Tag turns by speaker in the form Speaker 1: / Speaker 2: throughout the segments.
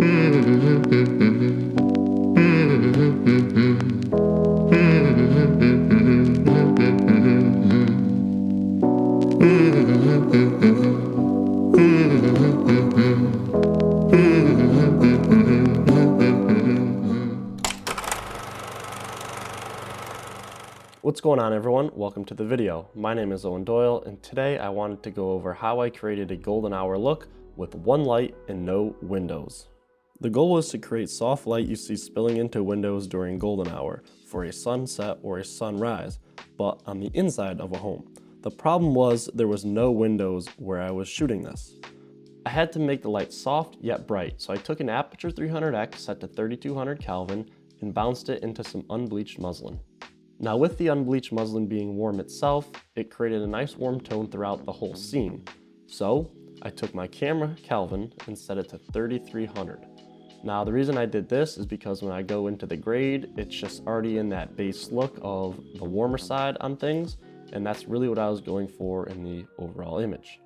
Speaker 1: What's going on, everyone? Welcome to the video. My name is Owen Doyle, and today I wanted to go over how I created a golden hour look with one light and no windows. The goal was to create soft light you see spilling into windows during golden hour for a sunset or a sunrise, but on the inside of a home. The problem was there was no windows where I was shooting this. I had to make the light soft yet bright, so I took an aperture 300x set to 3200 Kelvin and bounced it into some unbleached muslin. Now, with the unbleached muslin being warm itself, it created a nice warm tone throughout the whole scene. So I took my camera Kelvin and set it to 3300. Now, the reason I did this is because when I go into the grade, it's just already in that base look of the warmer side on things, and that's really what I was going for in the overall image.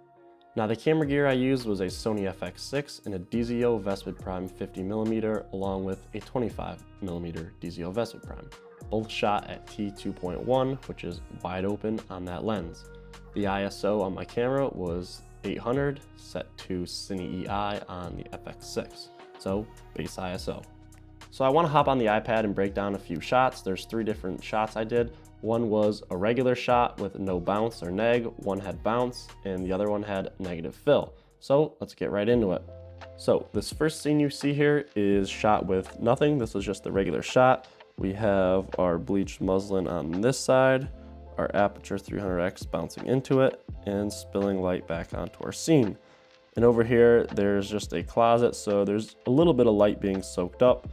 Speaker 1: Now, the camera gear I used was a Sony FX6 and a DZO Vespid Prime 50mm along with a 25mm DZO Vespid Prime. Both shot at t2.1, which is wide open on that lens. The ISO on my camera was 800, set to Cine EI on the FX6, so base ISO. So I want to hop on the iPad and break down a few shots. There's 3 different shots I did. One was a regular shot with no bounce or neg, one had bounce, and the other one had negative fill. So let's get right into it. So this first scene you see here is shot with nothing. This is just the regular shot. We have our bleached muslin on this side, our aperture 300x bouncing into it, and spilling light back onto our scene. And over here, there's just a closet, so there's a little bit of light being soaked up.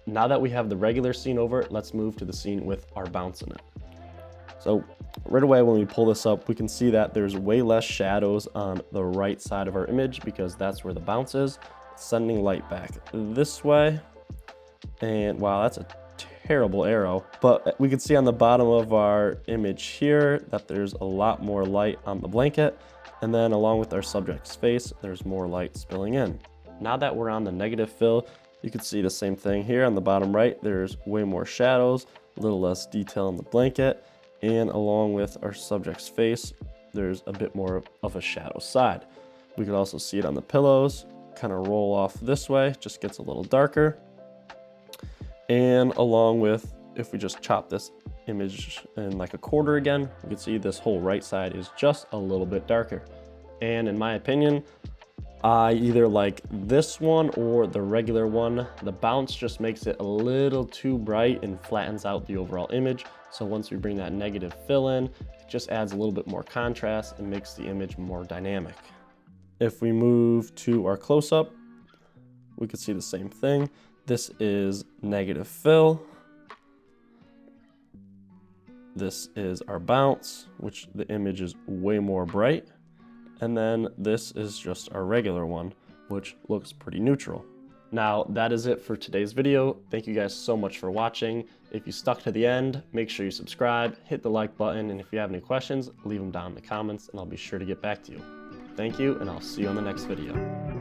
Speaker 1: Now that we have the regular scene over, let's move to the scene with our bounce in it. So right away, when we pull this up, we can see that there's way less shadows on the right side of our image because that's where the bounce is, sending light back this way. And wow, that's a terrible arrow, but we can see on the bottom of our image here that there's a lot more light on the blanket, and then along with our subject's face, there's more light spilling in. Now that we're on the negative fill, you can see the same thing here on the bottom right. There's way more shadows, a little less detail on the blanket, and along with our subject's face, there's a bit more of a shadow side. We could also see it on the pillows, kind of roll off this way, just gets a little darker. And along with, if we just chop this image in like a quarter again, you can see this whole right side is just a little bit darker. And in my opinion, I either like this one or the regular one. The bounce just makes it a little too bright and flattens out the overall image. So once we bring that negative fill in, it just adds a little bit more contrast and makes the image more dynamic. If we move to our close-up, we can see the same thing. This is negative fill. This is our bounce, which the image is way more bright. And then this is just our regular one, which looks pretty neutral. Now, that is it for today's video. Thank you guys so much for watching. If you stuck to the end, make sure you subscribe, hit the like button, and if you have any questions, leave them down in the comments and I'll be sure to get back to you. Thank you, and I'll see you on the next video.